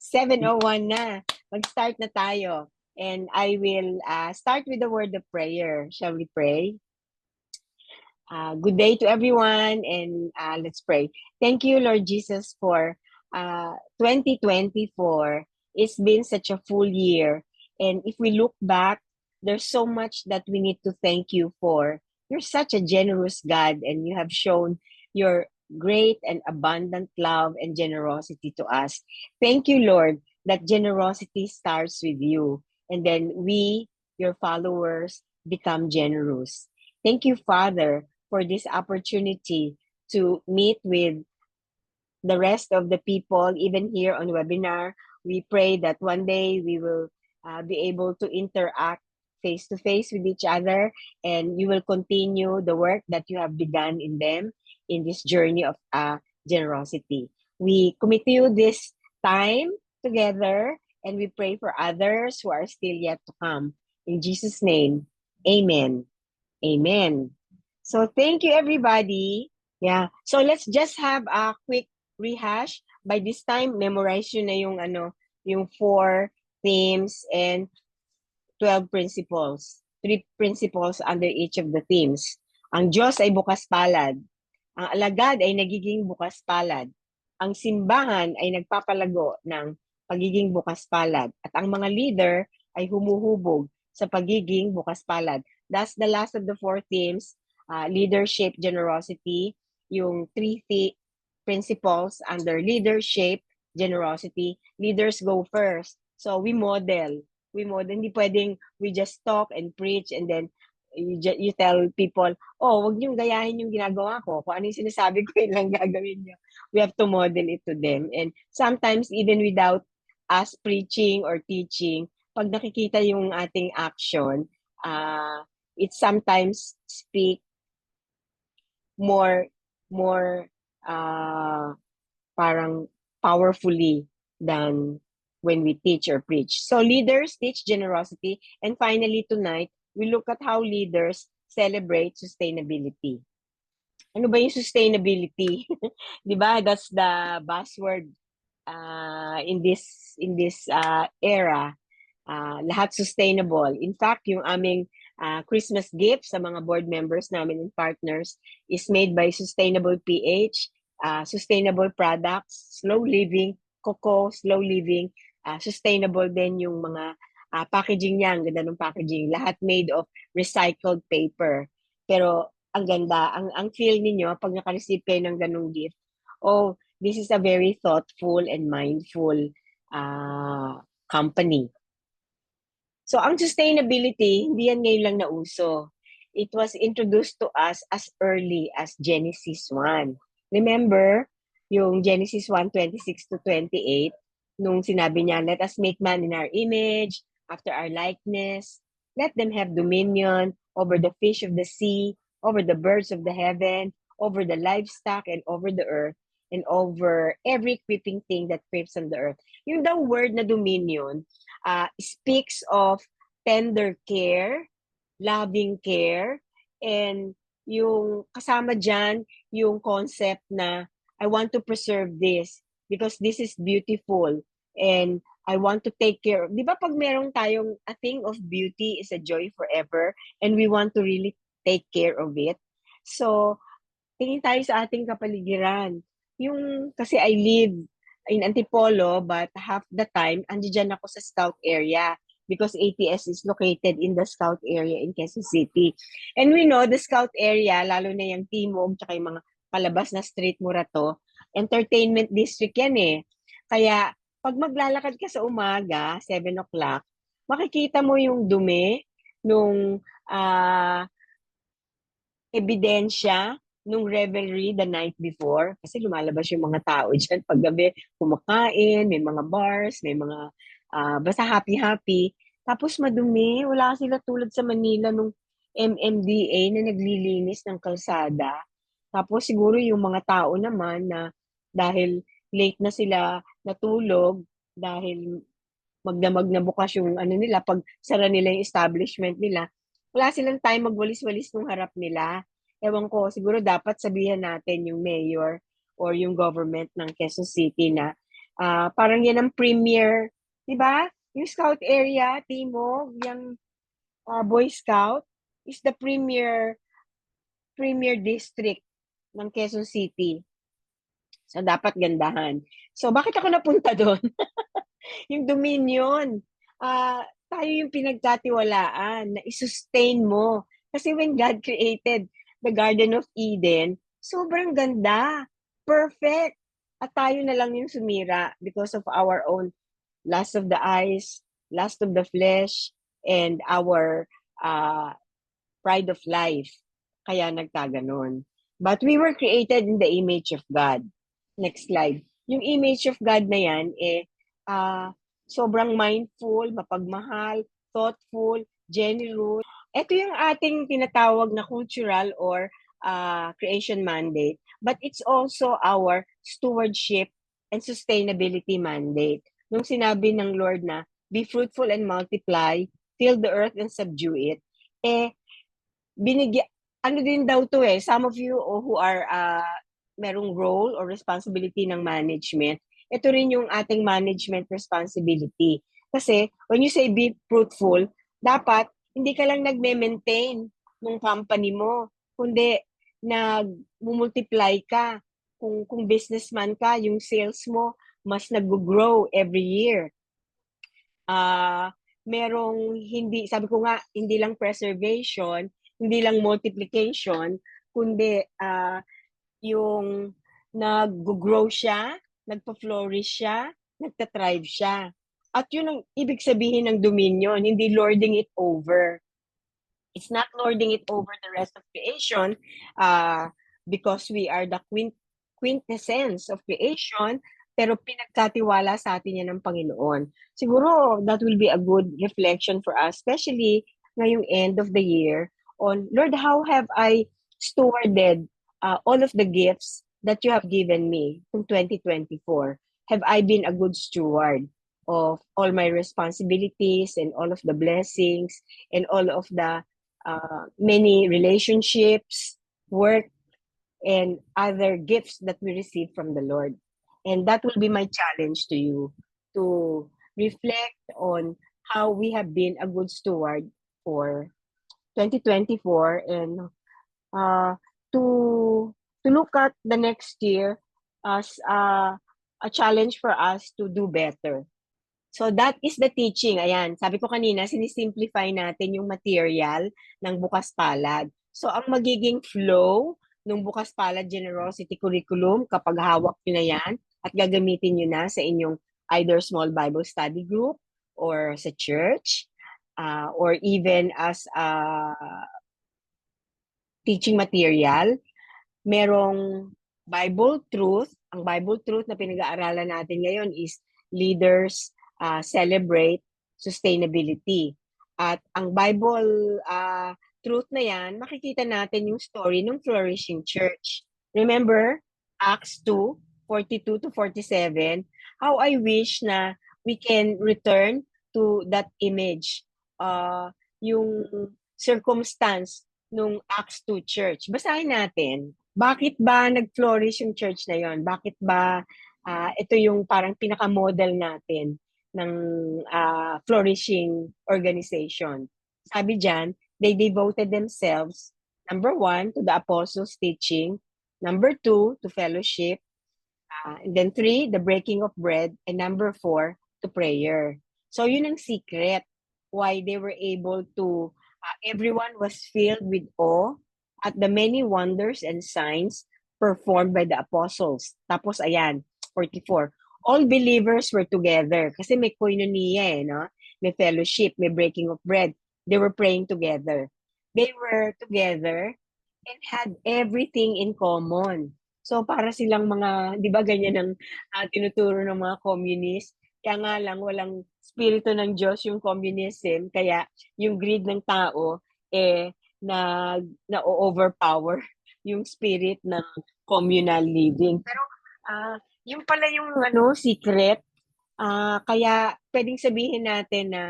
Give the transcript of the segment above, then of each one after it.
7:01 na. Mag-start na tayo. And I will start with the word of prayer. Shall we pray? Good day to everyone, and let's pray. Thank you, Lord Jesus, for 2024. It's been such a full year. And if we look back, there's so much that we need to thank you for. You're such a generous God, and you have shown your great and abundant love and generosity to us. Thank you, Lord, that generosity starts with you. And then we, your followers, become generous. Thank you, Father, for this opportunity to meet with the rest of the people, even here on webinar. We pray that one day we will be able to interact face to face with each other, and you will continue the work that you have begun in them in this journey of generosity. We commit to you this time together, and we pray for others who are still yet to come. In Jesus' name, amen. Amen. So thank you, everybody. Yeah. So let's just have a quick rehash. By this time, memorize yun na yung 4 themes and 12 principles. 3 principles under each of the themes. Ang Diyos ay bukas palad. Ang alagad ay nagiging bukas palad. Ang simbahan ay nagpapalago ng pagiging bukas palad. At ang mga leader ay humuhubog sa pagiging bukas palad. That's the last of the 4 themes. Leadership, generosity, yung 3 principles under leadership, generosity. Leaders go first. So we model. Hindi pwedeng we just talk and preach and then you tell people, oh, wag niyong gayahin yung ginagawa ko. Kung ano yung sinasabi ko, yun lang gagawin niyo. We have to model it to them. And sometimes, even without us preaching or teaching, pag nakikita yung ating action, it sometimes speak more parang powerfully than when we teach or preach. So leaders teach generosity. And finally, tonight, we look at how leaders celebrate sustainability. Ano ba yung sustainability? Di ba? That's the buzzword in this era. Lahat sustainable. In fact, yung aming Christmas gift sa mga board members namin and partners is made by Sustainable PH, sustainable products, slow living, Coco, slow living, sustainable din yung mga packaging niya, ang ganda ng packaging, lahat made of recycled paper. Pero ang ganda, ang feel niyo pag naka-receive kayo ng ganung gift, oh, this is a very thoughtful and mindful company. So ang sustainability, hindi yan ngayon lang nauso. It was introduced to us as early as Genesis 1. Remember, yung Genesis 1:26-28, nung sinabi niya, let us make man in our image, after our likeness. Let them have dominion over the fish of the sea, over the birds of the heaven, over the livestock, and over the earth, and over every creeping thing that creeps on the earth. Yung daw word na dominion speaks of tender care, loving care, and yung kasama dyan, yung concept na I want to preserve this because this is beautiful and I want to take care of. Di ba pag merong tayong a thing of beauty is a joy forever and we want to really take care of it. So, tingin tayo sa ating kapaligiran. Yung, kasi I live in Antipolo, but half the time, andiyan ako sa Scout area because ATS is located in the Scout area in Quezon City. And we know the Scout area, lalo na yung Timog, tsaka yung mga palabas na street Murato, entertainment district yan eh. Kaya, pag maglalakad ka sa umaga, 7 o'clock, makikita mo yung dumi nung ebidensya nung revelry the night before. Kasi lumalabas yung mga tao dyan paggabi, kumakain, may mga bars, may mga basta happy-happy. Tapos madumi, wala sila tulad sa Manila nung MMDA na naglilinis ng kalsada. Tapos siguro yung mga tao naman na dahil late na sila natulog, dahil magdamag na bukas yung ano nila, pag sara nila yung establishment nila, wala silang time magwalis-walis nung harap nila. Ewan ko, siguro dapat sabihan natin yung mayor or yung government ng Quezon City na Parang yan ang premier, di ba? Yung scout area, Timog, yung Boy Scout, is the premier district ng Quezon City. So, dapat gandahan. So, bakit ako napunta doon? Yung Dominion. Tayo yung pinagkatiwalaan na i-sustain mo. Kasi when God created the Garden of Eden, sobrang ganda. Perfect. At tayo na lang yung sumira because of our own lust of the eyes, lust of the flesh, and our uh, pride of life. Kaya nagkaganon. But we were created in the image of God. Next slide. Yung image of God na yan, sobrang mindful, mapagmahal, thoughtful, generous. Ito yung ating tinatawag na cultural or creation mandate. But it's also our stewardship and sustainability mandate. Nung sinabi ng Lord na, be fruitful and multiply, fill the earth and subdue it, binigyan, ano din daw to some of you who are merong role or responsibility ng management, ito rin yung ating management responsibility. Kasi when you say be fruitful, dapat hindi ka lang nagme-maintain ng company mo, kundi nag-multiply ka. Kung businessman ka, yung sales mo mas nag-grow every year. Merong hindi, sabi ko nga, hindi lang preservation, hindi lang multiplication, kundi yung nag-grow siya, nagpa-flourish siya, nagta-thrive siya. At yun ang ibig sabihin ng dominion, hindi lording it over. It's not lording it over the rest of creation because we are the quintessence of creation, pero pinagkatiwala sa atin yan ng Panginoon. Siguro that will be a good reflection for us, especially ngayong end of the year, on, Lord, how have I stewarded all of the gifts that you have given me in 2024? Have I been a good steward of all my responsibilities and all of the blessings and all of the many relationships, work, and other gifts that we receive from the Lord? And that will be my challenge to you, to reflect on how we have been a good steward for 2024, and to look at the next year as a challenge for us to do better. So that is the teaching. Ayan, sabi ko kanina, sinisimplify natin yung material ng Bukas Palad. So ang magiging flow ng Bukas Palad Generosity Curriculum, kapag hawak nyo na yan at gagamitin nyo na sa inyong either small Bible study group or sa church, or even as a teaching material, merong Bible truth. Ang Bible truth na pinag-aaralan natin ngayon is leaders celebrate sustainability. At ang Bible truth na yan, makikita natin yung story ng flourishing church. Remember, Acts 2:42 to 47, how I wish na we can return to that image. Yung circumstance nung Acts 2 church. Basahin natin. Bakit ba nag-flourish yung church na yon? Bakit ba ito yung parang pinaka-model natin ng flourishing organization? Sabi dyan, they devoted themselves, number 1, to the apostles' teaching, number 2, to fellowship, and then 3, the breaking of bread, and number 4, to prayer. So yun ang secret why they were able to, everyone was filled with awe at the many wonders and signs performed by the apostles. Tapos ayan, 44. All believers were together kasi may koinonia no? May fellowship, may breaking of bread. They were praying together. They were together and had everything in common. So para silang mga, 'di ba ganyan ang tinuturo ng mga communist. Kaya nga lang walang spirito ng Diyos yung communism, kaya yung greed ng tao na overpower yung spirit ng communal living. Pero yung pala yung secret, kaya pwedeng sabihin natin na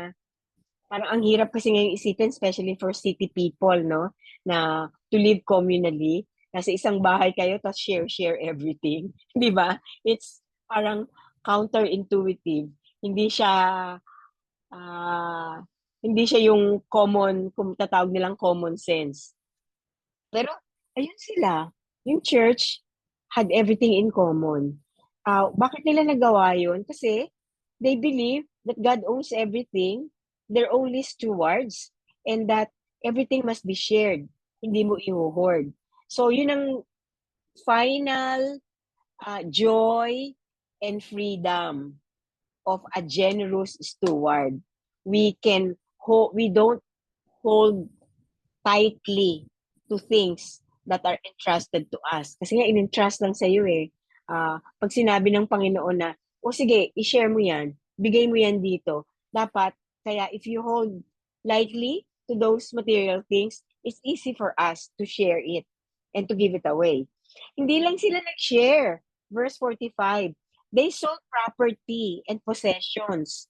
parang ang hirap kasi ngayong isipin, especially for city people, no? Na to live communally. Nasa isang bahay kayo, tapos share everything. Di ba? It's parang counterintuitive. Hindi siya ah, hindi siya yung common, kung tatawag nilang common sense. Pero ayun sila, yung church had everything in common. Bakit nila nagawa yun? Kasi they believe that God owns everything, they're only stewards, and that everything must be shared. Hindi mo i-hoard. So yun ang final joy and freedom of a generous steward. We don't hold tightly to things that are entrusted to us. Kasi nga, in-entrust lang sa'yo eh. Pag sinabi ng Panginoon na, o sige, i-share mo yan, bigay mo yan dito. Dapat, kaya if you hold lightly to those material things, it's easy for us to share it and to give it away. Hindi lang sila nag-share. Verse 45, they sold property and possessions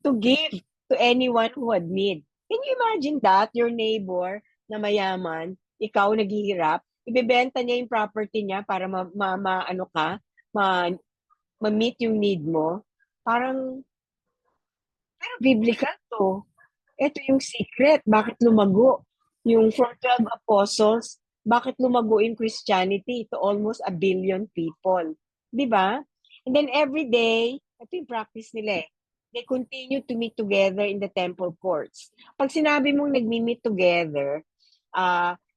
to give to anyone who had need. Can you imagine that? Your neighbor na mayaman, ikaw naghihirap, ibebenta niya yung property niya para ano ka, ma, ma-meet yung need mo. Parang, pero biblical to. Ito yung secret. Bakit lumago? Yung from 12 apostles, bakit lumago in Christianity to almost 1 billion people? Di ba? And then every day, ito yung practice nila eh. They continue to meet together in the temple courts. Pag sinabi mong nagmi-meet together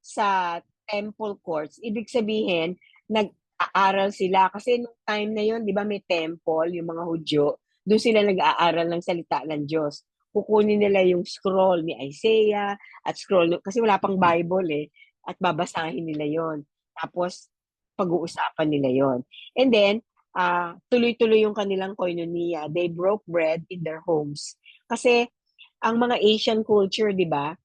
sa temple courts, ibig sabihin, nag-aaral sila. Kasi nung time na yon, di ba may temple, yung mga Hudyo, doon sila nag-aaral ng salita ng Diyos. Kukunin nila yung scroll ni Isaiah at scroll, kasi wala pang Bible eh, at babasahin nila yon. Tapos, pag-uusapan nila yon. And then, tuloy-tuloy yung kanilang koinonia. They broke bread in their homes. Kasi, ang mga Asian culture, di ba,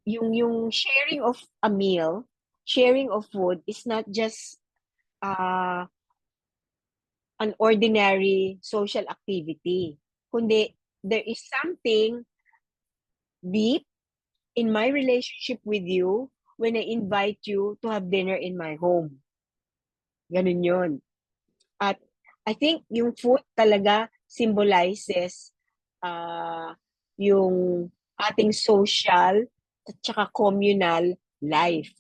yung sharing of a meal, sharing of food is not just uh, an ordinary social activity, kundi there is something deep in my relationship with you when I invite you to have dinner in my home. Ganun yun. At I think yung food talaga symbolizes uh, yung ating social at saka communal life.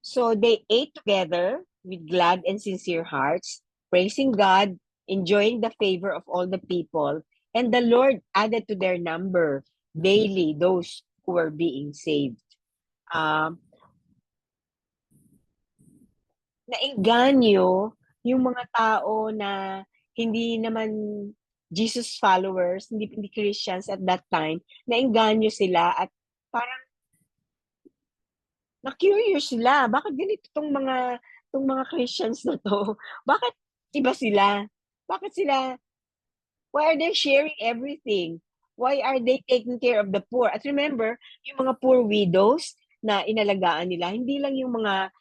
So they ate together with glad and sincere hearts, praising God, enjoying the favor of all the people, and the Lord added to their number daily those who were being saved. Um, Naengganyo yung mga tao na hindi naman Jesus followers, hindi Christians at that time, naengganyo sila at parang na-curious sila. Bakit ganito tong mga Christians na to? Bakit iba sila? Bakit sila, why are they sharing everything? Why are they taking care of the poor? At remember, yung mga poor widows na inalagaan nila, hindi lang yung mga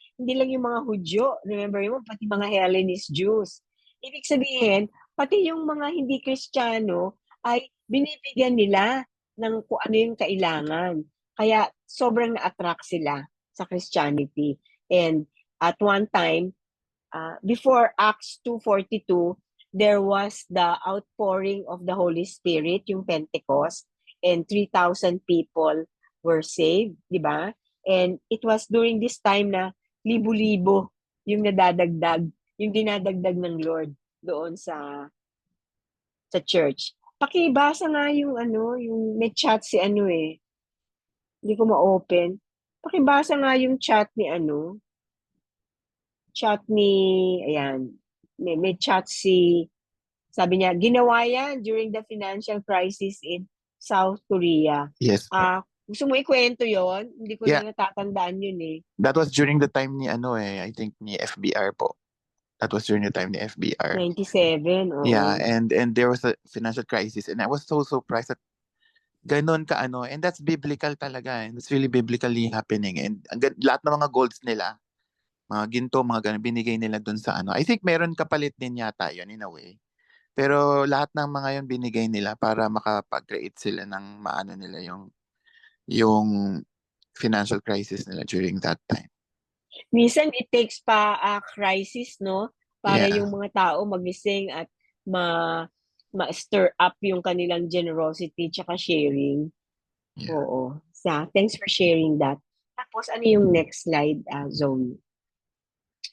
Hudyo. Remember mo, pati mga Hellenist Jews. Ibig sabihin, pati yung mga hindi Kristiyano ay binibigyan nila ng kung ano yung kailangan. Kaya sobrang na-attract sila sa Christianity. And at one time, before Acts 2:42, there was the outpouring of the Holy Spirit, yung Pentecost, and 3,000 people were saved, di ba? And it was during this time na libo-libo yung nadadagdag, yung dinadagdag ng Lord doon sa church. Pakibasa nga yung yung may chat si hindi ko ma-open. Pakibasa nga yung ayan, may chat sabi niya, ginawa yan during the financial crisis in South Korea. Yes po. Gusto mo ikwento yon? Hindi ko Yeah. na natatandaan yun eh. That was during the time ni I think ni FBR po. That was during the time ni FBR. 97, oo. Yeah, and there was a financial crisis and I was so surprised that ganon ka and that's biblical talaga and it's really biblically happening and lahat ng mga golds nila, mga ginto, mga ganun, binigay nila dun sa I think meron kapalit din yata yun in a way. Pero lahat ng mga yun binigay nila para makapag-create sila ng maano nila yung financial crisis nila during that time. Minsan it takes pa a crisis, no? para Yeah. yung mga tao magising at ma ma-stir up yung kanilang generosity tsaka sharing. Yeah. Oo. Thanks for sharing that. Tapos ano yung next slide, Zoe?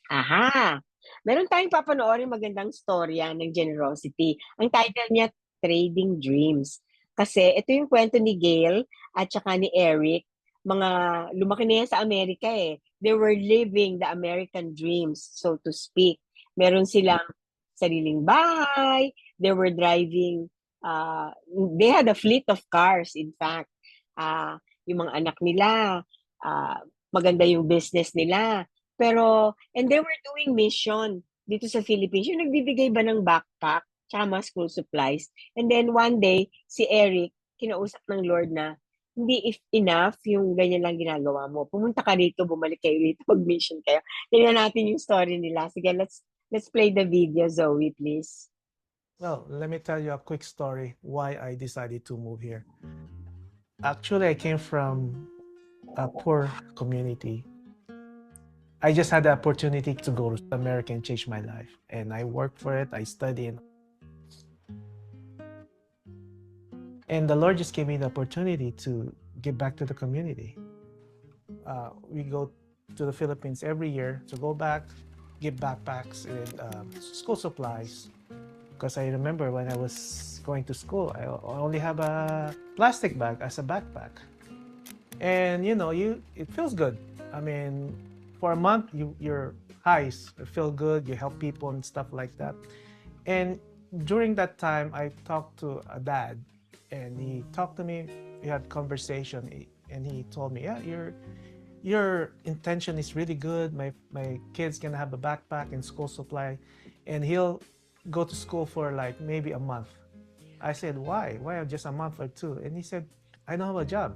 Aha! Meron tayong papanoorin magandang storya ng generosity. Ang title niya, Trading Dreams. Kasi ito yung kwento ni Gail at saka ni Eric. Mga lumaki na yan sa Amerika eh. They were living the American dreams, so to speak. Meron silang sariling bahay. They were driving, they had a fleet of cars, in fact. Yung mga anak nila, maganda yung business nila. Pero, and they were doing mission dito sa Philippines. Yung nagbibigay ba ng backpack, tsaka mga school supplies. And then one day, si Eric, kinausap ng Lord na, hindi if enough yung ganyan lang ginagawa mo. Pumunta ka dito, bumalik kayo dito, mag-mission kayo. Tingnan natin yung story nila. Sige, let's play the video, Zoe, please. Well, let me tell you a quick story why I decided to move here. Actually, I came from a poor community. I just had the opportunity to go to America and change my life. And I worked for it, I studied. And the Lord just gave me the opportunity to give back to the community. We go to the Philippines every year to go back, give backpacks and school supplies. Because I remember when I was going to school, I only have a plastic bag as a backpack. And you know, it feels good. I mean, for a month, your highs feel good, you help people and stuff like that. And during that time, I talked to a dad, and he talked to me, we had conversation, and he told me, yeah, your intention is really good. My kid's gonna have a backpack and school supply, and he'll go to school for like maybe a month. I said, why just a month or two? And he said, I don't have a job.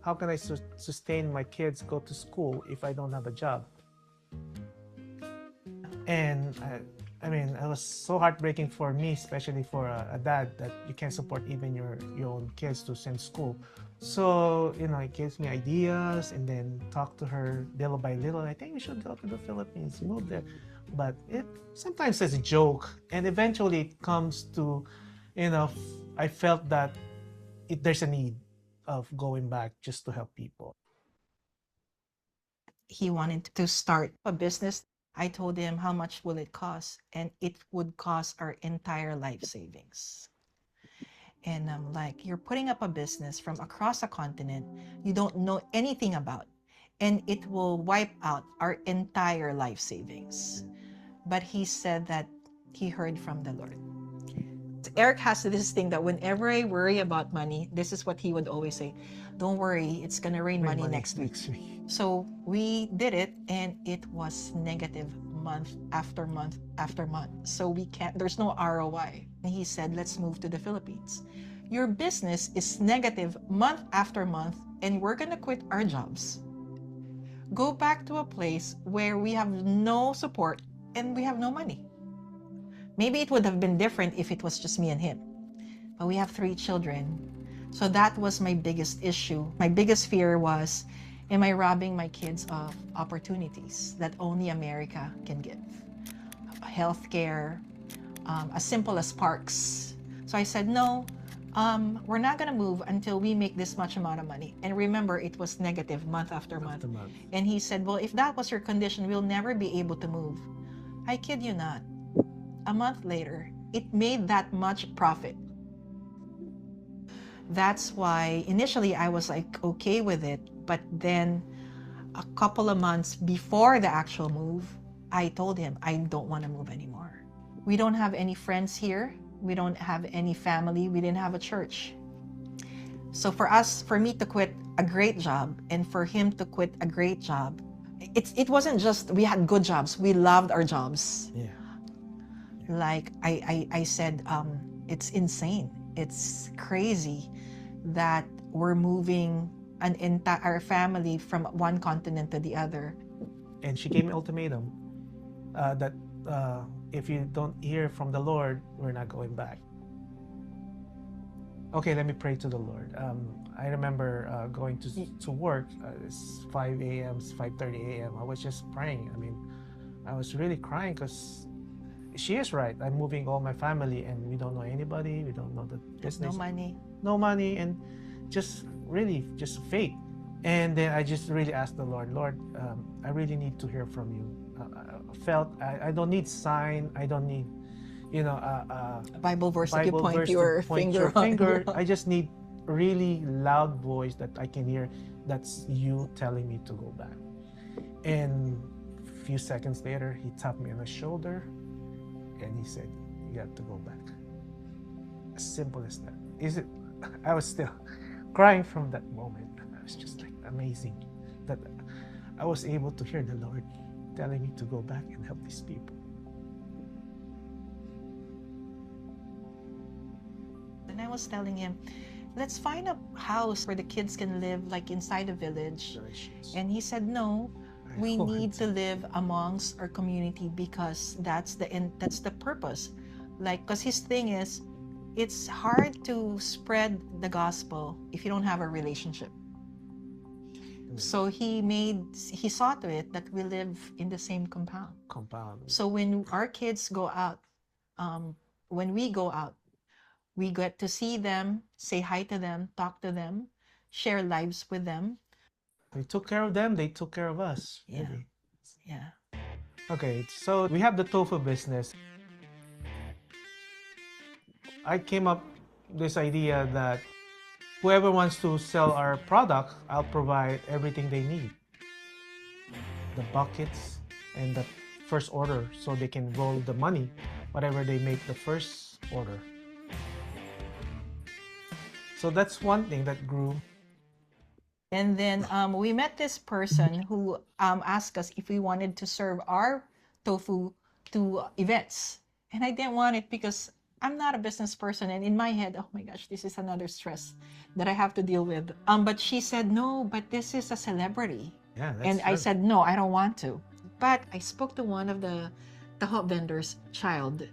How can I sustain my kids go to school if I don't have a job? And I mean, it was so heartbreaking for me, especially for a dad, that you can't support even your own kids to send school. So, you know, it gives me ideas, and then talk to her little by little. I think we should go to the Philippines, move there. But it sometimes is a joke, and eventually it comes to, you know, I felt that there's a need of going back just to help people. He wanted to start a business. I told him how much will it cost, and it would cost our entire life savings. And I'm like, you're putting up a business from across a continent you don't know anything about, and it will wipe out our entire life savings. But he said that he heard from the Lord. Eric has this thing that whenever I worry about money, this is what he would always say, don't worry, it's gonna rain money next week. So we did it, and it was negative month after month after month. So there's no ROI. And he said, let's move to the Philippines. Your business is negative month after month, and we're gonna quit our jobs. Go back to a place where we have no support and we have no money. Maybe it would have been different if it was just me and him. But we have 3 children. So that was my biggest issue. My biggest fear was, am I robbing my kids of opportunities that only America can give? Healthcare, as simple as parks. So I said, no, we're not gonna move until we make this much amount of money. And remember, it was negative month after month. And he said, well, if that was your condition, we'll never be able to move. I kid you not. A month later, it made that much profit. That's why initially I was like okay with it, but then a couple of months before the actual move, I told him I don't want to move anymore. We don't have any friends here. We don't have any family. We didn't have a church. So for me to quit a great job and for him to quit a great job, it wasn't just we had good jobs. We loved our jobs. Yeah. Like I said, it's insane. It's crazy that we're moving our family from one continent to the other. And she gave me an ultimatum that if you don't hear from the Lord, we're not going back. Okay, let me pray to the Lord. I remember going to work. It's 5 a.m., 5:30 a.m. I was just praying. I mean, I was really crying because she is right. I'm moving all my family, and we don't know anybody. We don't know the No business. money. And just really just faith. And then I just really asked the Lord, I really need to hear from you. I don't need sign. I don't need, A Bible verse that you Bible point verse to your point finger your on. finger. I just need a really loud voice that I can hear. That's you telling me to go back. And a few seconds later, he tapped me on the shoulder, and he said, "You got to go back." As simple as that. Is it? I was still crying from that moment. I was just like amazing that I was able to hear the Lord telling me to go back and help these people. And I was telling him, let's find a house where the kids can live like inside a village. And he said, no, we need to live amongst our community because that's the purpose. Like, because his thing is, it's hard to spread the gospel if you don't have a relationship. So he saw to it that we live in the same compound. So when our kids go out, when we go out, we get to see them, say hi to them, talk to them, share lives with them. We took care of them, they took care of us. Yeah. Really. Yeah. Okay, so we have the tofu business. I came up with this idea that whoever wants to sell our product, I'll provide everything they need. The buckets and the first order, so they can roll the money, whatever they make the first order. So that's one thing that grew. And then we met this person who asked us if we wanted to serve our tofu to events. And I didn't want it because I'm not a business person. And in my head, oh my gosh, this is another stress that I have to deal with. But she said, no, but this is a celebrity. Yeah, And I said, no, I don't want to. But I spoke to one of the taho vendor's child.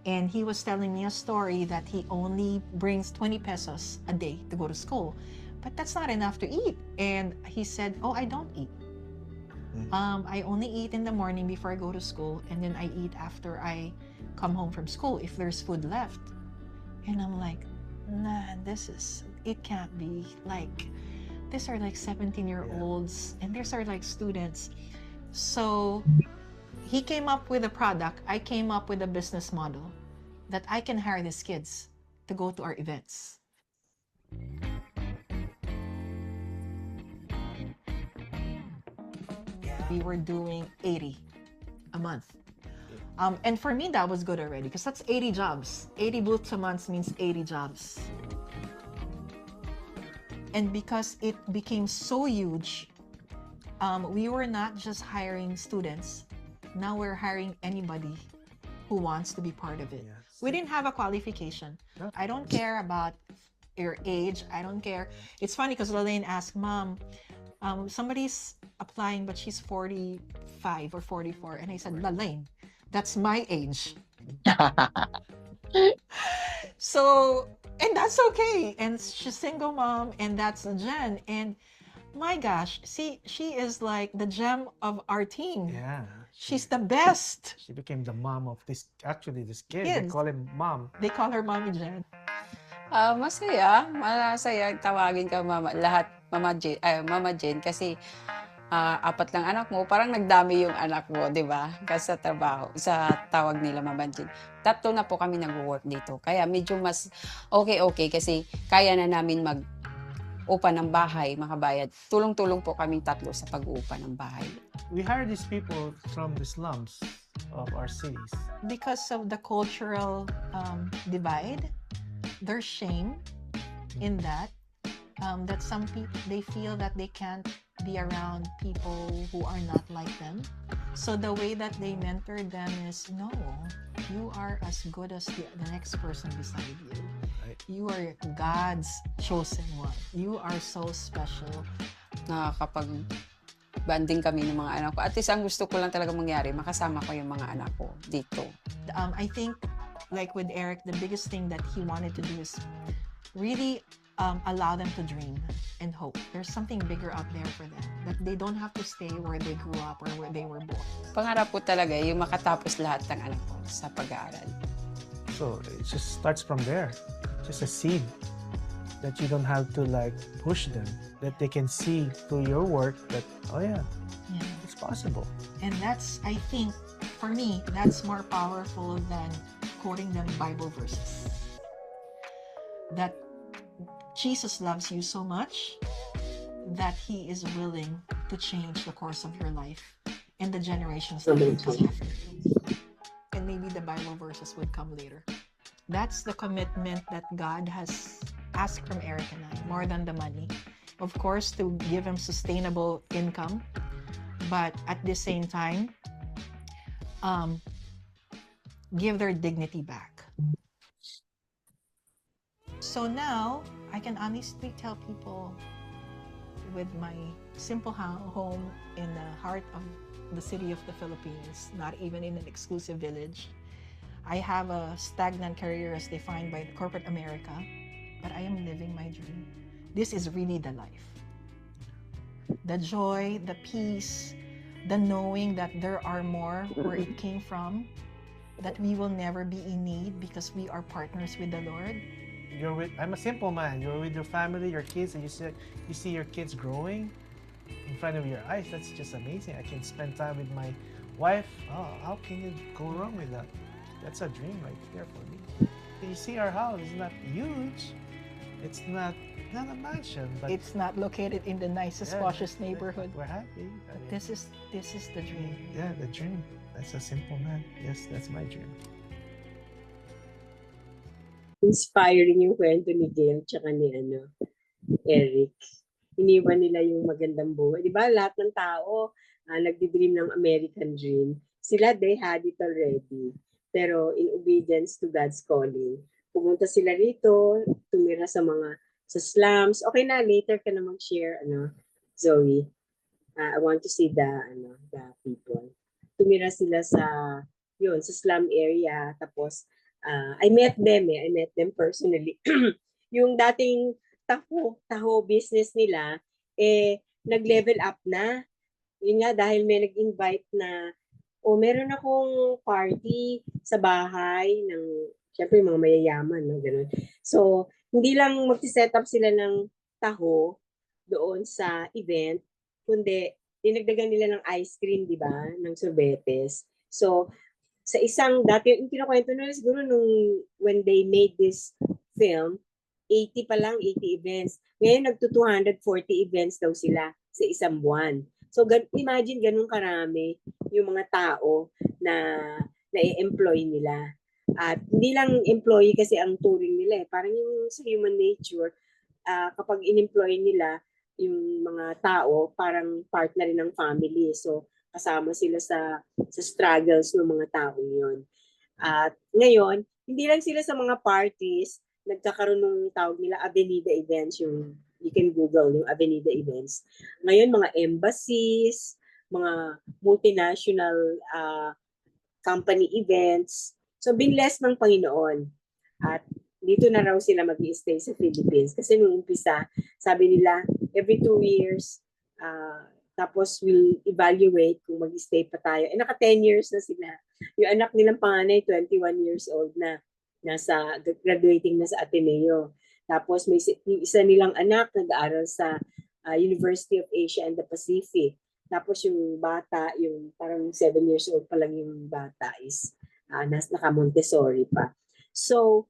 And he was telling me a story that he only brings 20 pesos a day to go to school. But that's not enough to eat. And he said, oh, I don't eat. I only eat in the morning before I go to school. And then I eat after I come home from school if there's food left. And I'm like, nah, it can't be. Like, these are like 17-year-olds and these are like students. So he came up with a product. I came up with a business model that I can hire these kids to go to our events. We were doing 80 a month. And for me, that was good already because that's 80 jobs. 80 booths a month means 80 jobs. And because it became so huge, we were not just hiring students. Now we're hiring anybody who wants to be part of it. Yes. We didn't have a qualification. I don't care about your age. I don't care. It's funny because Lalaine asked, Mom, somebody's applying, but she's 45 or 44. And I said, Lalaine, that's my age. So, and that's okay. And she's single mom, and that's Jen. And my gosh, see, she is like the gem of our team. Yeah. She's the best. She became the mom of this kid. They Kids. call him mom. They call her Mommy Jen. Masaya tawagin ka Mama Jen kasi apat lang anak mo, parang nagdami yung anak mo, di ba? Kasi sa trabaho, sa tawag nila Mama Jen. 3 na po kami nag-work dito. Kaya medyo mas okay kasi kaya na namin mag-upa ng bahay, makabayad. Tulong-tulong po kaming 3 sa pag-uupa ng bahay. We hire these people from the slums of our cities. Because of the cultural divide, there's shame in that. That some people, they feel that they can't be around people who are not like them. So the way that they mentor them is, no, you are as good as the next person beside you. Right. You are God's chosen one. You are so special. Nakakapag-banding kami ng mga anak ko. At least ang gusto ko lang talaga mangyari, makasama ko yung mga anak ko dito. I think, like with Eric, the biggest thing that he wanted to do is really allow them to dream and hope. There's something bigger out there for them, that they don't have to stay where they grew up or where they were born. Pangarap ko talaga yung makatapos lahat ng anak ko sa pag-aaral. So it just starts from there. Just a seed that you don't have to like push them, that they can see through your work that, oh yeah, Yeah. it's possible. And that's, I think, for me, that's more powerful than quoting them Bible verses. That Jesus loves you so much that he is willing to change the course of your life and the generations that will come after you. And maybe the Bible verses would come later. That's the commitment that God has asked from Eric and I, more than the money. Of course, to give him sustainable income, but at the same time, give their dignity back. So now, I can honestly tell people, with my simple home in the heart of the city of the Philippines, not even in an exclusive village, I have a stagnant career as defined by corporate America, but I am living my dream. This is really the life. The joy, the peace, the knowing that there are more where it came from, that we will never be in need because we are partners with the Lord. I'm a simple man. You're with your family, your kids, and you see your kids growing in front of your eyes. That's just amazing. I can spend time with my wife. Oh, how can you go wrong with that? That's a dream right there for me. You see our house is not huge. It's not a mansion, but It's not located in the nicest, yeah, poshest neighborhood. We're happy. I But mean, this is the dream. yeah, the dream. That's a simple man. Yes, that's my dream. Inspiring yung kwento ni Gail tsaka ni Eric. Iniwan nila yung magandang buhay. Di ba? Lahat ng tao nagdi-dream ng American dream. Sila, they had it already. Pero in obedience to God's calling, pumunta sila rito, tumira sa slums. Okay na, later ka na mag-share, Zoe. I want to see the people. Tumira sila sa slum area. Tapos, I met them personally. Yung dating taho business nila, nag-level up na. Yun nga, dahil may nag-invite na, meron akong party sa bahay ng, syempre, mga mayayaman, no? Ganun. So, hindi lang mag-set up sila ng taho doon sa event, kundi dinagdagan nila ng ice cream, di ba? Ng sorbetes. So, sa isang, dati yung kinakwento nila siguro when they made this film, 80 pa lang, 80 events. Ngayon, nagto-240 events daw sila sa isang buwan. So, imagine ganun karami yung mga tao na na-employ nila. At hindi lang employee kasi ang turing nila. Parang yung sa human nature, kapag in-employ nila yung mga tao, parang part na rin ng family. So, kasama sila sa struggles ng mga tao yun. At ngayon, hindi lang sila sa mga parties, nagkakaroon ng tawag nila Avenida events, yung you can Google yung Avenida events. Ngayon, mga embassies, mga multinational company events. So, binless ng Panginoon. At dito na raw sila mag-i-stay sa Philippines. Kasi nung umpisa, sabi nila, every 2 years, tapos we'll evaluate kung mag-stay pa tayo. Naka 10 years na sila. Yung anak nilang panganay, 21 years old na. Graduating na sa Ateneo. Tapos may isa nilang anak nag-aaral sa University of Asia and the Pacific. Tapos yung bata, yung parang 7 years old pa lang yung bata is naka-Montessori pa. So,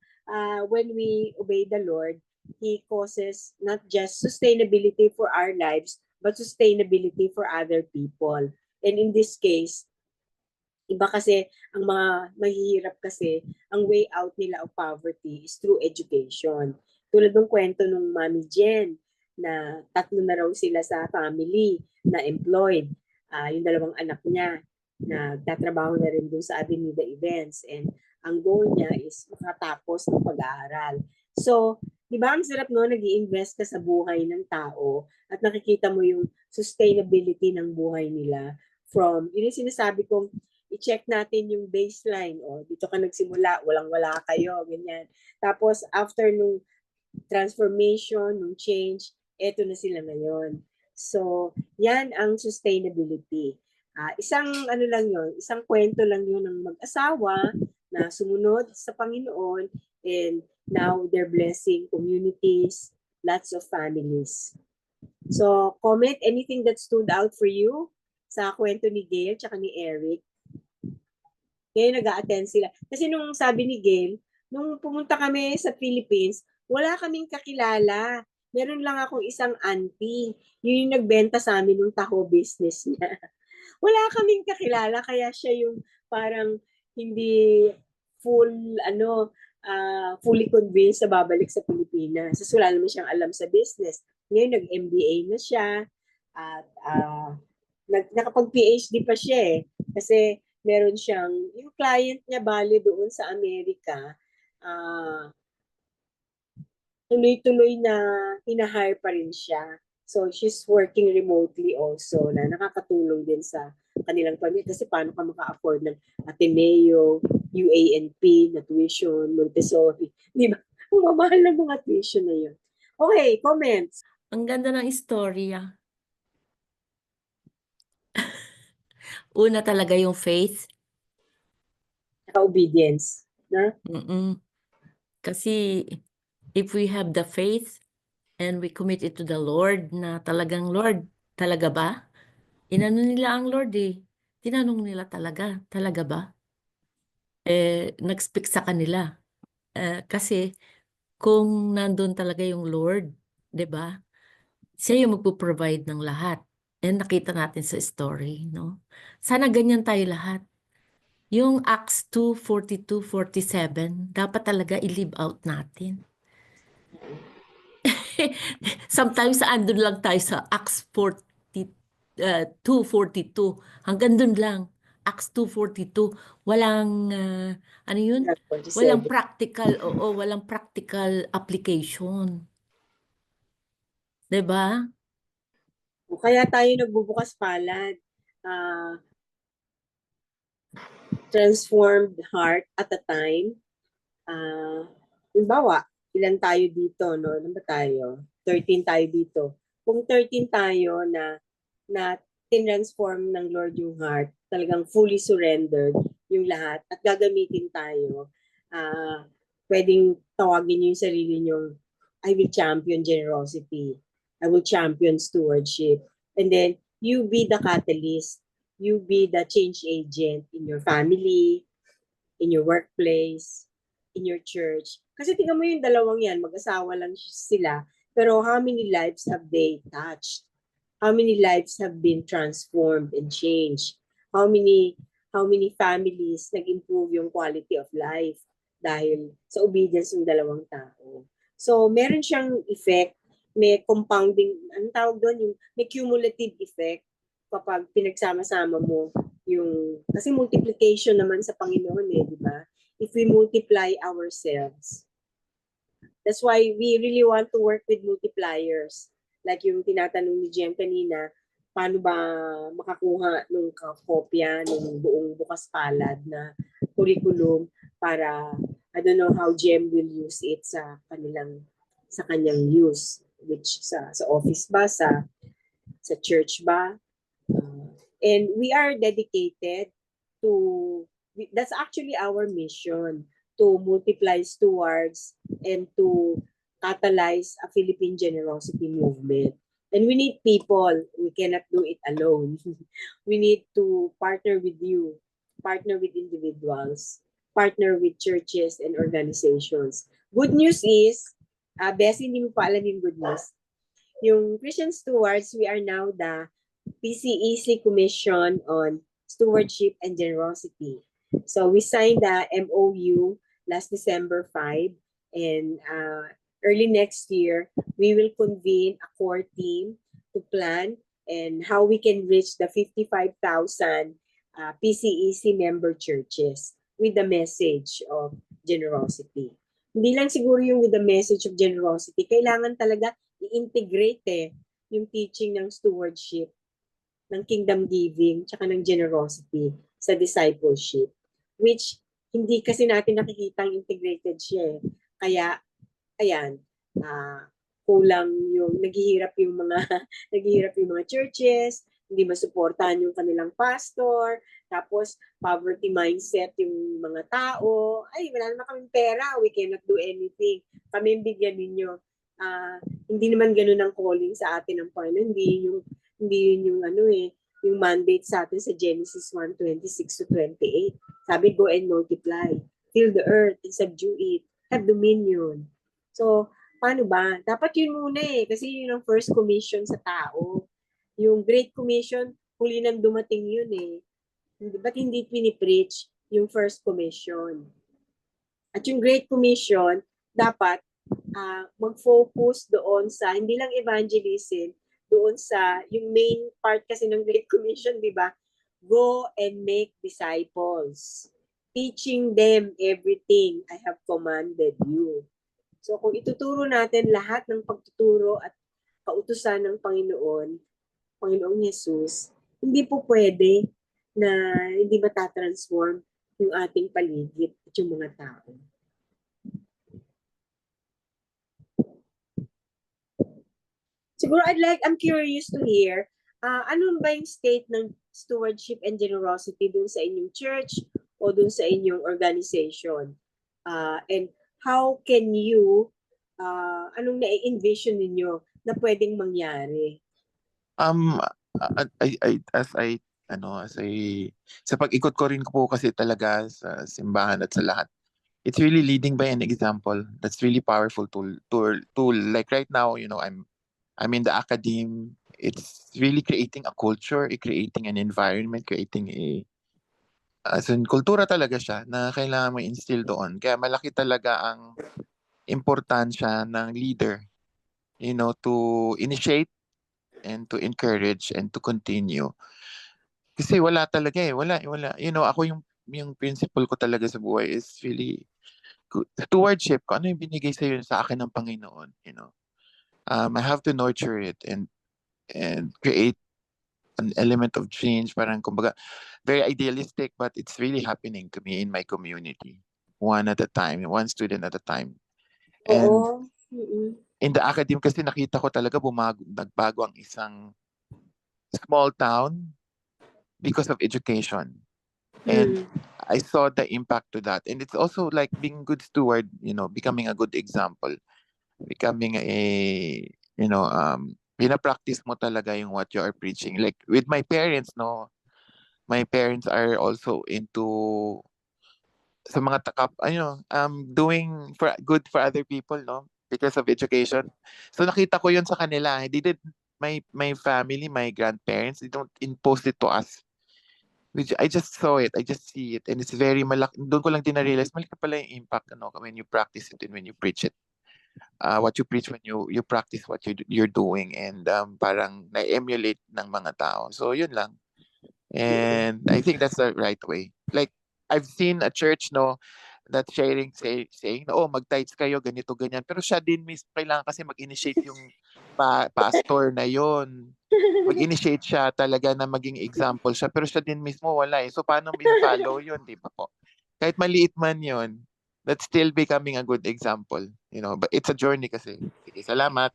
when we obey the Lord, He causes not just sustainability for our lives, but sustainability for other people. And in this case, iba kasi, ang mga mahihirap kasi, ang way out nila of poverty is through education. Tulad ng kwento nung Mami Jen, na 3 na raw sila sa family na employed. Yung 2 anak niya, na tatrabaho na rin dun sa Avenida Events. And ang goal niya is makatapos ng pag-aaral. So, di ba ang sarap no, nag-i-invest ka sa buhay ng tao at nakikita mo yung sustainability ng buhay nila from, yun yung sinasabi kong, i-check natin yung baseline. Dito ka nagsimula, walang-wala kayo, ganyan. Tapos, after nung transformation, nung change, eto na sila ngayon. So, yan ang sustainability. Isang ano lang yon, isang kwento lang yun ng mag-asawa na sumunod sa Panginoon, and now they're blessing communities, lots of families. So, comment anything that stood out for you sa kwento ni Gail tsaka ni Eric. Ngayon nag-a-attend sila. Kasi nung sabi ni Gail, nung pumunta kami sa Philippines, wala kaming kakilala. Meron lang akong isang auntie. Yun yung nagbenta sa amin ng taho business niya. Wala kaming kakilala, kaya siya yung parang hindi fully convinced na babalik sa Pilipinas. So, wala naman siyang alam sa business. Ngayon, nag-MBA na siya. At nakapag-PhD pa siya eh. Kasi meron siyang, yung client niya bali doon sa Amerika, tuloy-tuloy na hinahire pa rin siya. So, she's working remotely also na nakakatulong din sa kanilang pamilya. Kasi paano ka maka-afford ng Ateneo, UANP, na tuition, Montessori. Di ba? Ang mamahal ng mga tuition na yun. Okay, comments. Ang ganda ng istorya. Una talaga yung faith. Obedience. Na? Kasi if we have the faith and we commit it to the Lord na talagang, Lord, talaga ba? Inano nila ang Lord eh. Tinanong nila talaga ba? Nag-speak sa kanila. Kasi kung nandun talaga yung Lord, 'di ba? Siya yung magpo-provide ng lahat. And nakita natin sa story, no? Sana ganyan tayo lahat. Yung Acts 2:42-47, dapat talaga i-live out natin. Sometimes andun lang tayo sa Acts 2:42. Hanggang dun lang. Acts 2:42. Walang, ano yun? Walang practical, walang practical application. 'Di ba? Kaya tayo nagbubukas palad. Transformed heart at a time. Halimbawa, ilan tayo dito, no? Ano ba tayo? 13 tayo dito. Kung 13 tayo na tinransform ng Lord yung heart, talagang fully surrendered yung lahat, at gagamitin tayo, pwedeng tawagin nyo yung sarili nyo, I will champion generosity. I will champion stewardship. And then, you be the catalyst. You be the change agent in your family, in your workplace, in your church. Kasi tingnan mo yung dalawang yan, mag-asawa lang sila, pero how many lives have they touched? How many lives have been transformed and changed? How many families nag-improve yung quality of life dahil sa obedience ng dalawang tao? So, meron siyang effect, may compounding, anong tawag doon? May cumulative effect kapag pinagsama-sama mo yung, kasi multiplication naman sa Panginoon eh, di ba? If we multiply ourselves. That's why we really want to work with multipliers. Like yung tinatanong ni Jem kanina, paano ba makakuha ng kopya ng buong bukas palad na curriculum para, I don't know how Jem will use it sa kanyang use, which sa office ba, sa church ba. And we are dedicated to, that's actually our mission, to multiply stewards and to catalyze a Philippine generosity movement. And we need people. We cannot do it alone. We need to partner with you, partner with individuals, partner with churches and organizations. Good news is, Bessie, hindi mo pa alam yung good news. Yung Christian Stewards, we are now the PCEC Commission on Stewardship and Generosity. So we signed the MOU last December 5, and early next year, we will convene a core team to plan and how we can reach the 55,000 PCEC member churches with the message of generosity. Hindi lang siguro yung with the message of generosity, kailangan talaga i-integrate yung teaching ng stewardship, ng kingdom giving, tsaka ng generosity sa discipleship, which hindi kasi natin nakikita ang integrated siya. Kaya, ayan, kulang yung naghihirap yung mga naghihirap yung mga churches, hindi masuportahan yung kanilang pastor, tapos poverty mindset yung mga tao. Ay, wala naman kaming pera, we cannot do anything. Kami bigyan ninyo. Hindi naman ganun ang calling sa atin ng Panginoon. Hindi yun yung yung mandate sa atin sa Genesis 1:26 to 28. Sabi, go and multiply, fill the earth and subdue it, have dominion. So, paano ba? Dapat yun muna kasi yun ang first commission sa tao. Yung Great Commission, huli nang dumating yun Ba't hindi pinipreach yung first commission? At yung Great Commission, dapat mag-focus doon sa, hindi lang evangelism, doon sa, yung main part kasi ng Great Commission, di ba? Go and make disciples, teaching them everything I have commanded you. So kung ituturo natin lahat ng pagtuturo at kautusan ng Panginoong Jesus, hindi po pwede na hindi matatransform yung ating paligid at yung mga tao. Siguro I'm curious to hear, ano ba yung state ng stewardship and generosity dun sa inyong church o dun sa inyong organization? And how can you, anong na-envision ninyo na pwedeng mangyari? Sa pag-ikot ko rin po kasi talaga sa simbahan at sa lahat, it's really leading by an example. That's really powerful tool. Like right now, I'm in the academe. It's really creating a culture, creating an environment, creating kultura talaga siya na kailangan mo instill doon. Kaya malaki talaga ang importansya ng leader, to initiate and to encourage and to continue. Kasi wala talaga wala. Ako yung principle ko talaga sa buhay is really stewardship ko. Ano yung binigay sa akin ng Panginoon, I have to nurture it and create an element of change, parang kumbaga very idealistic, but it's really happening to me in my community, one at a time, one student at a time. And in the academe kasi nakita ko talaga nagbago ang isang small town because of education. And I saw the impact to that. And it's also like being good steward, becoming a good example, becoming pinapractice mo talaga yung what you are preaching. Like with my parents, my parents are also into sa mga doing good for other people, because of education. So nakita ko yun sa kanila. My family, my grandparents, they don't impose it to us. I just saw it, I just see it, and it's very malaki. Doon ko lang din na-realize, malaki pala yung impact when you practice it and when you preach it. What you preach when you practice what you're doing, and parang na-emulate ng mga tao. So yun lang. And I think that's the right way. Like I've seen a church that saying mag-tithes kayo ganito ganyan, pero siya din mismo kailangan kasi mag-initiate yung pastor na yon. Mag-initiate siya talaga na maging example siya, pero siya din mismo wala So paano i-follow yun, di ba po? Kahit maliit man yun, that's still becoming a good example, but it's a journey kasi. Sige, salamat.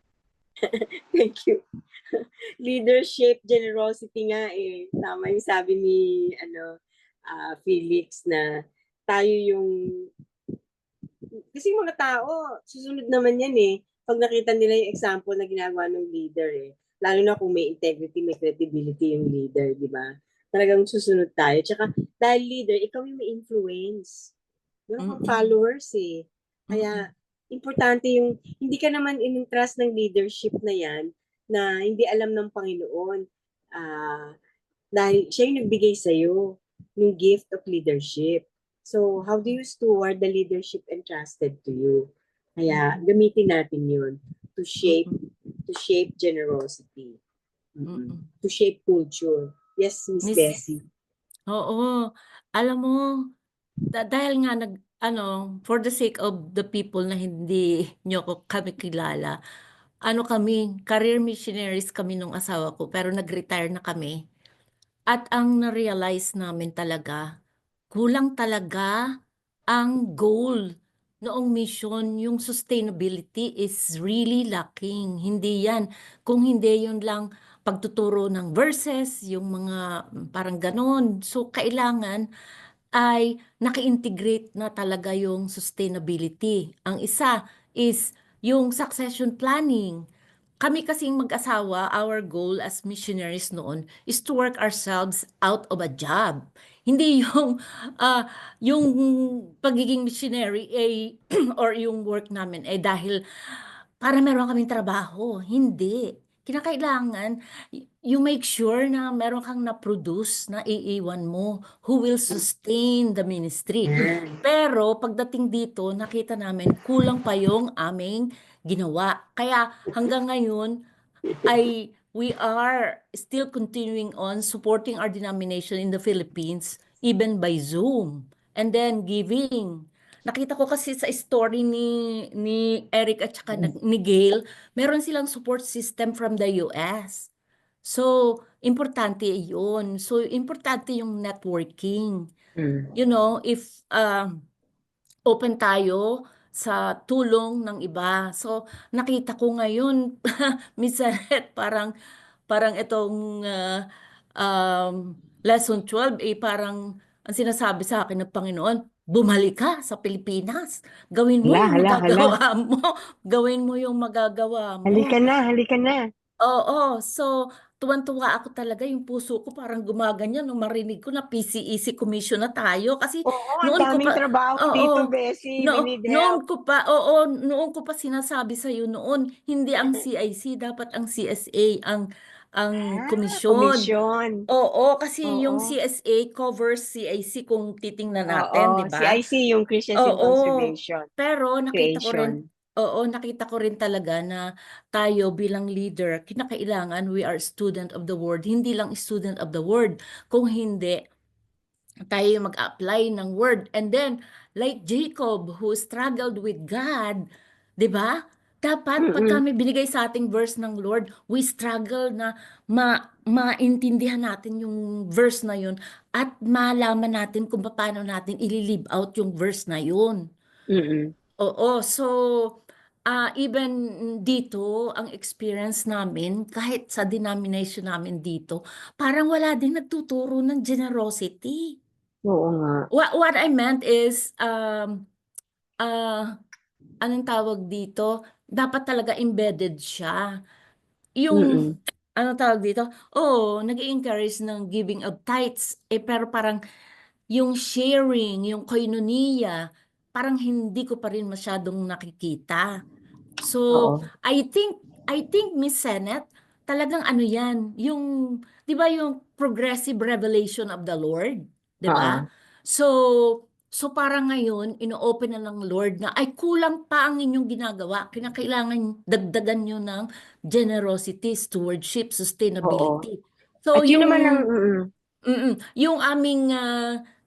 Thank you. Leadership, generosity nga tama yung sabi ni Felix na tayo yung kasi mga tao susunod naman yan pag nakita nila yung example na ginagawa ng leader lalo na kung may integrity, may credibility yung leader, di ba? Talagang susunod tayo. Tsaka dahil leader, ikaw yung may influence. Meron kang followers Kaya importante yung hindi ka naman in-trust ng leadership na yan na hindi alam ng Panginoon. Dahil siya yung nagbigay sa'yo ng gift of leadership. So, how do you steward the leadership entrusted to you? Kaya gamitin natin yun to shape generosity. To shape culture. Yes, Miss Bessie. Oo. Alam mo, dahil nga for the sake of the people na hindi kami kilala, kami, career missionaries kami nung asawa ko, pero nag-retire na kami. At ang na-realize namin talaga, kulang talaga ang goal noong mission, yung sustainability is really lacking. Hindi yan. Kung hindi yun lang pagtuturo ng verses, yung mga parang ganon. So, kailangan ay naka-integrate na talaga yung sustainability. Ang isa is yung succession planning. Kami kasing mag-asawa, our goal as missionaries noon is to work ourselves out of a job. Hindi yung ah, yung pagiging missionary or yung work namin dahil para meron kaming trabaho. Hindi. Kinakailangan, you make sure na meron kang na-produce na iiwan mo who will sustain the ministry. Pero pagdating dito, nakita namin kulang pa yung aming ginawa. Kaya hanggang ngayon we are still continuing on supporting our denomination in the Philippines even by Zoom and then giving. Nakita ko kasi sa story ni Eric at saka ni Gail, meron silang support system from the US. So, importante yun. So, importante yung networking. You know, if open tayo sa tulong ng iba. So, nakita ko ngayon, Miss Janet, parang itong lesson 12, parang ang sinasabi sa akin ng Panginoon, bumalik ka sa Pilipinas. Gawin mo Hala, yung hala, hala. magagawa mo. Gawin mo yung magagawa mo. Halika na, halika na. Oo, so tuwan-tuwa ako talaga, yung puso ko parang gumaganyan nung marinig ko na PCEC commission na tayo kasi Oo, ang noon ko daming pa trabaho dito, Bessie. We need help. noon ko pa sinasabi sa iyo noon, hindi ang CIC, dapat ang CSA ang komisyon. Commission. Oo, kasi yung Oo. CSA covers CIC kung titingnan Oo, natin, di ba? CIC yung Christians in Oo, Conservation pero nakita ko rin, Creation. nakita ko rin talaga na tayo bilang leader, kinakailangan we are student of the word. Hindi lang student of the word. Kung hindi, tayo yung mag-apply ng word. And then, like Jacob who struggled with God, di ba? Dapat pag kami binigay sa ating verse ng Lord, we struggle na maintindihan natin yung verse na yun at malaman natin kung paano natin i-live out yung verse na yun. Oo, so even dito, ang experience namin, kahit sa denomination namin dito, parang wala din nagtuturo ng generosity. Oo nga. What I meant is, anong tawag dito? Dapat talaga embedded siya. Yung, anong tawag dito? nag-i-encourage ng giving of tithes. Pero parang yung sharing, yung koinonia, parang hindi ko pa rin masyadong nakikita. So, Oo. I think Miss Senet, talagang ano yan, yung, di ba yung progressive revelation of the Lord? Di ba? So parang ngayon, ino-open na ng Lord na, ay kulang pa ang inyong ginagawa. Kinakailangan dagdagan nyo ng generosity, stewardship, sustainability. So At yun naman ang... yung aming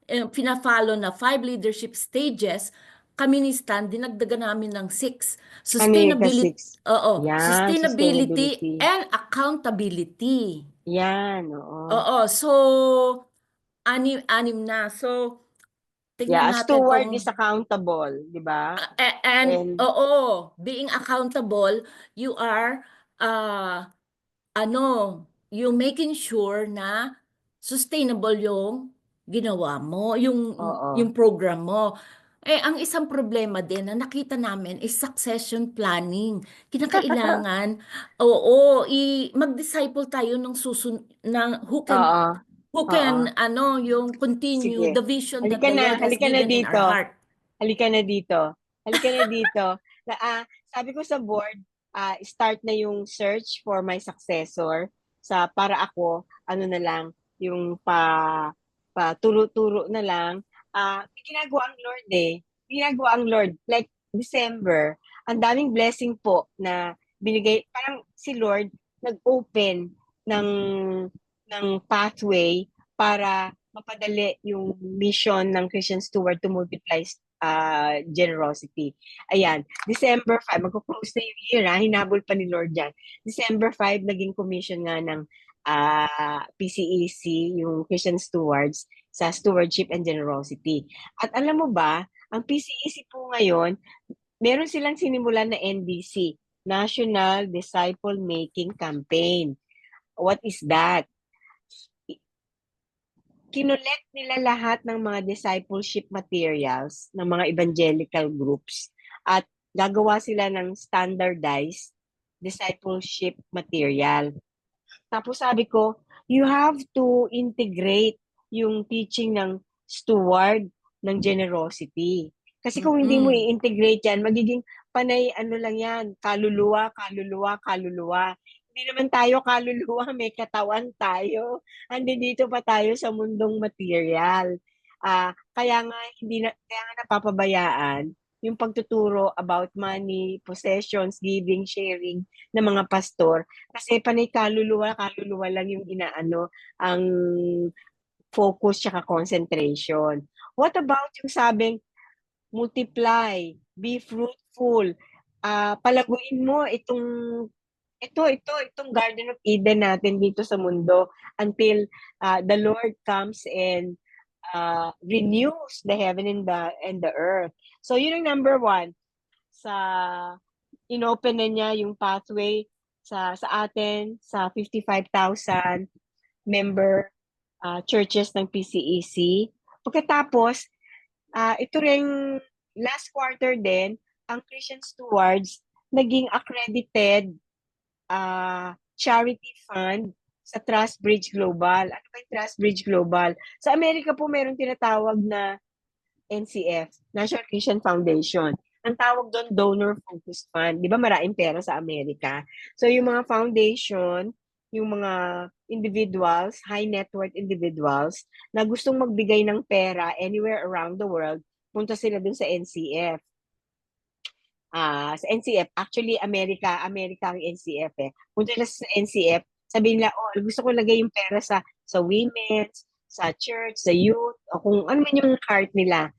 pina-follow na 5 leadership stages, kami ni Stan, dinagdagan namin ng 6. Sustainability, Yan, sustainability and accountability. Yan, oo. Oo, so anim na. So tignan Yeah, a natin steward kung is accountable, di ba? and being accountable, you are yung making sure na sustainable yung ginawa mo, yung program mo. Ang isang problema din na nakita namin is succession planning. Kinakailangan, mag-disciple tayo ng who can yung continue Sige. the vision that Halika the na, Lord has halika na given in dito. our heart. Halika na dito. Halika na dito. Sabi ko sa board, start na yung search for my successor para ako, na lang, yung turo-turo na lang. May ginagawa ang Lord Ginagawa ang Lord. Like December, ang daming blessing po na binigay. Parang si Lord nag-open ng pathway para mapadali yung mission ng Christian Steward to multiply generosity. Ayan, December 5, magko-close na yung year, hinabol pa ni Lord yan. December 5, naging commission nga ng PCEC, yung Christian Stewards, sa stewardship and generosity. At alam mo ba, Ang PCEC po ngayon, meron silang sinimulan na NDC, National Disciple Making Campaign. What is that? Kinolect nila lahat ng mga discipleship materials ng mga evangelical groups at gagawa sila ng standardized discipleship material. Tapos sabi ko, you have to integrate yung teaching ng steward ng generosity. Kasi kung hindi mo i-integrate yan, magiging panay ano lang yan, kaluluwa, kaluluwa, kaluluwa. Hindi naman tayo kaluluwa, may katawan tayo. Dito pa tayo sa mundong material. Kaya nga napapabayaan yung pagtuturo about money, possessions, giving, sharing ng mga pastor. Kasi panay kaluluwa lang yung inaano, ang focus tsaka concentration. What about yung sabing, multiply, be fruitful, palaguin mo itong Garden of Eden natin dito sa mundo until the Lord comes and renews the heaven and the earth. So yun ang number one. Inopen na niya yung pathway sa atin sa 55,000 member churches ng PCEC. Pagkatapos, ito rin last quarter din, ang Christian Stewards naging accredited charity fund sa Trust Bridge Global. Ano ba yung Trust Bridge Global? Sa Amerika po mayroong tinatawag na NCF, National Christian Foundation. Ang tawag doon, Donor Focused Fund. Di ba maraming pera sa Amerika? So yung mga foundation, yung mga individuals, high net worth individuals, na gustong magbigay ng pera anywhere around the world, punta sila dun sa NCF. Sa NCF, actually America ang NCF eh. Punta sila sa NCF, sabihin nila, gusto ko lagay yung pera sa women's, sa church, sa youth, o kung ano man yung heart nila.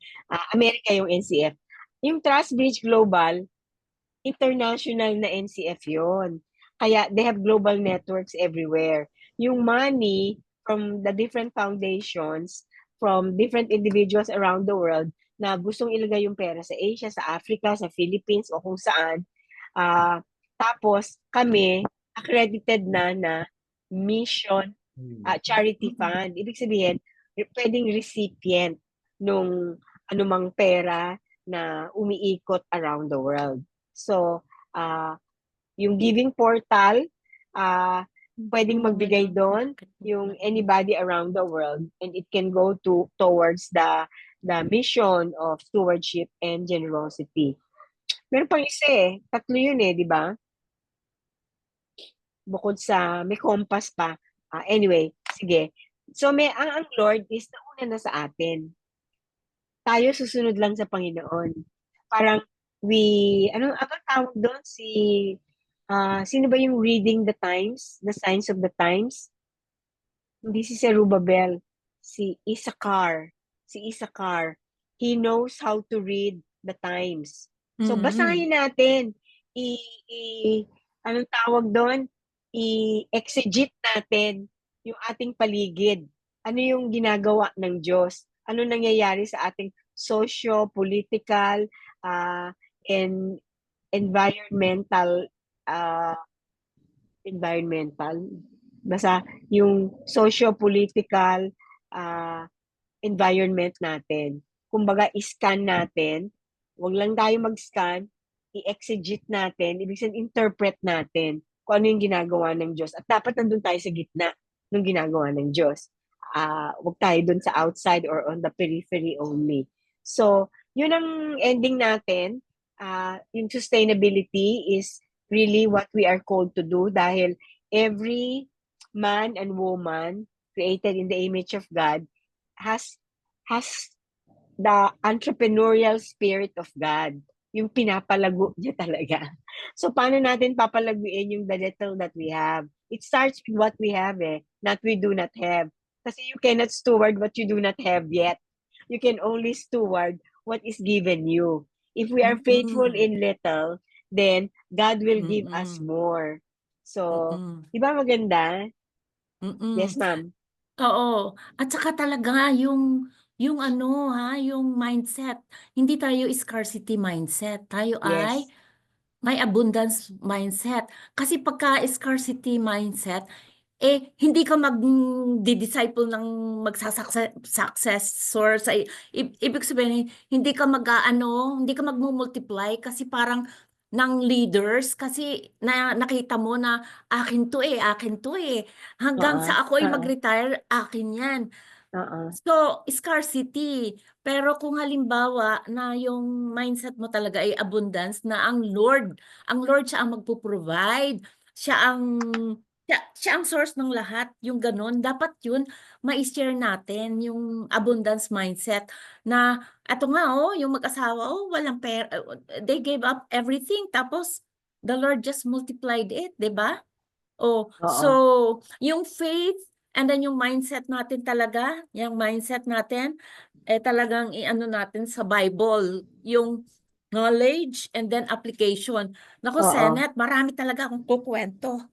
America yung NCF. Yung Trust Bridge Global, international na NCF yon. Kaya they have global networks everywhere. Yung money from the different foundations, from different individuals around the world, na gustong ilagay yung pera sa Asia, sa Africa, sa Philippines, o kung saan. Tapos kami, accredited na mission charity fund. Ibig sabihin, pwedeng recipient nung anumang pera na umiikot around the world. So, yung giving portal, pwedeng magbigay doon yung anybody around the world, and it can go towards the mission of stewardship and generosity. Meron pang isa tatlo yun di ba? Bukod sa may compass pa. Anyway, sige. So ang Lord is nauna na sa atin. Tayo susunod lang sa Panginoon. Parang ano tawag doon? Sino ba yung reading the times? The signs of the times? Hindi si Zerubbabel. Si Issachar. He knows how to read the times. So basahin natin. Anong tawag doon? I-exegete natin yung ating paligid. Ano yung ginagawa ng Diyos? Ano nangyayari sa ating socio-political and environmental basta yung socio-political environment natin. Kumbaga, i-scan natin. Huwag lang tayo mag-scan, i-exegete natin, ibig sabihin, interpret natin kung ano yung ginagawa ng Diyos. At dapat nandun tayo sa gitna ng ginagawa ng Diyos. Huwag tayo dun sa outside or on the periphery only. So, yun ang ending natin. Yung sustainability is really what we are called to do dahil every man and woman created in the image of God has the entrepreneurial spirit of God. Yung pinapalago niya talaga. So, paano natin papalaguin yung the little that we have? It starts with what we have not we do not have. Kasi you cannot steward what you do not have yet. You can only steward what is given you. If we are faithful in little, then God will give us more. So, di ba maganda? Yes, ma'am. Oo. At saka talaga yung yung ano yung mindset. Hindi tayo scarcity mindset. Tayo ay Yes. may abundance mindset. Kasi pagka scarcity mindset, hindi ka mag-disciple ng successor sa ibig sabihin, hindi ka hindi ka magmumultiply kasi parang ng leaders kasi nakita mo na akin to hanggang Oo. sa ako ay Oo. mag-retire, akin yan. Oo. So, scarcity. Pero kung halimbawa na yung mindset mo talaga ay abundance na ang Lord siya ang magpo-provide, siya ang siya ang source ng lahat, yung ganun. Dapat yun, ma-share natin yung abundance mindset na eto nga yung mag-asawa, walang pera, they gave up everything tapos the Lord just multiplied it, 'di ba? So Oo. yung faith and then yung mindset natin talaga, yung mindset natin, talagang i-ano natin sa Bible, yung knowledge and then application. Naku, Oo. Senet, marami talaga akong kukwento.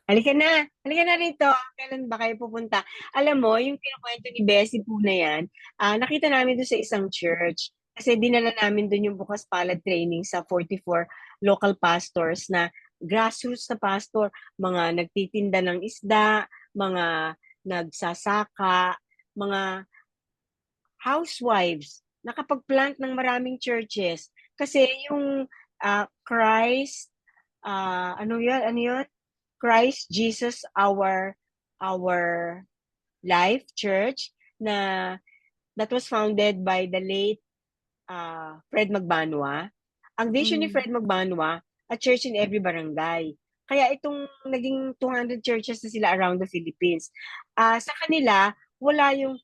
Halika na rito. Kailan ba kayo pupunta? Alam mo, yung kinukwento ni Bessie po na yan, nakita namin doon sa isang church. Kasi dinala namin doon yung bukas palad training sa 44 local pastors na grassroots na pastor, mga nagtitinda ng isda, mga nagsasaka, mga housewives, nakapag-plant ng maraming churches. Kasi yung Christ, ano yun? Christ Jesus our life church na that was founded by the late Fred Magbanwa. Ang vision ni Fred Magbanwa, a church in every barangay. Kaya itong naging 200 churches na sila around the Philippines. Sa kanila, wala yung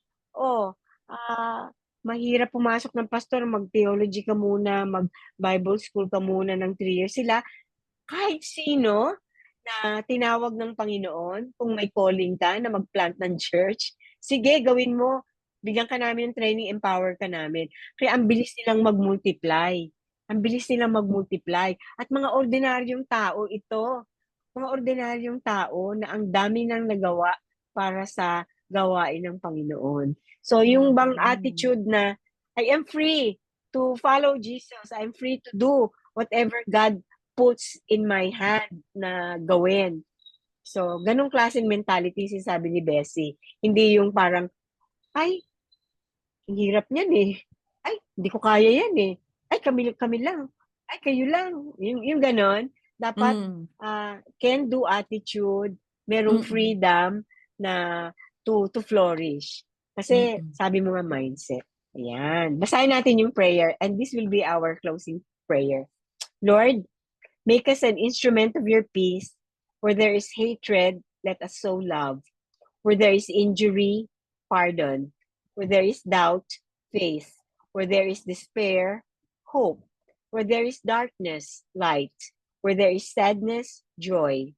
mahirap pumasok ng pastor, mag-theology ka muna, mag-Bible school ka muna ng 3 years. Sila, kahit sino na tinawag ng Panginoon, kung may calling ka na mag-plant ng church, sige, gawin mo. Bigyan ka namin ng training, empower ka namin. Kaya ang bilis nilang mag-multiply. Ang bilis nilang mag-multiply. At mga ordinaryong tao ito. Mga ordinaryong tao na ang dami nang nagawa para sa gawain ng Panginoon. So yung bang attitude na, I am free to follow Jesus. I'm free to do whatever God puts in my hand na gawin. So, ganong klaseng mentality sabi ni Bessie. Hindi yung parang, ay, ang hirap niyan eh. Ay, hindi ko kaya yan eh. Ay, kami lang. Ay, kayo lang. Yung ganon. Dapat can-do attitude, merong freedom na to flourish. Kasi sabi mo nga mindset. Ayan. Basahin natin yung prayer and this will be our closing prayer. Lord, make us an instrument of your peace. Where there is hatred, let us sow love. Where there is injury, pardon. Where there is doubt, faith. Where there is despair, hope. Where there is darkness, light. Where there is sadness, joy.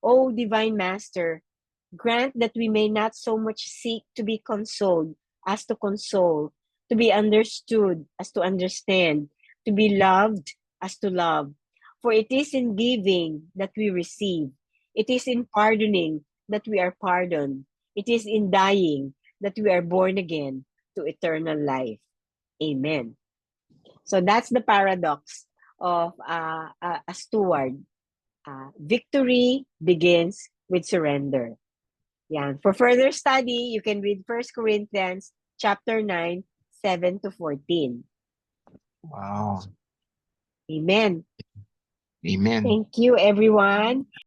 O Divine Master, grant that we may not so much seek to be consoled as to console, to be understood as to understand, to be loved as to love. For it is in giving that we receive. It is in pardoning that we are pardoned. It is in dying that we are born again to eternal life. Amen. So that's the paradox of a steward. Victory begins with surrender. Yan. For further study, you can read 1 Corinthians chapter 9, 7 to 14. Wow. Amen. Amen. Thank you, everyone.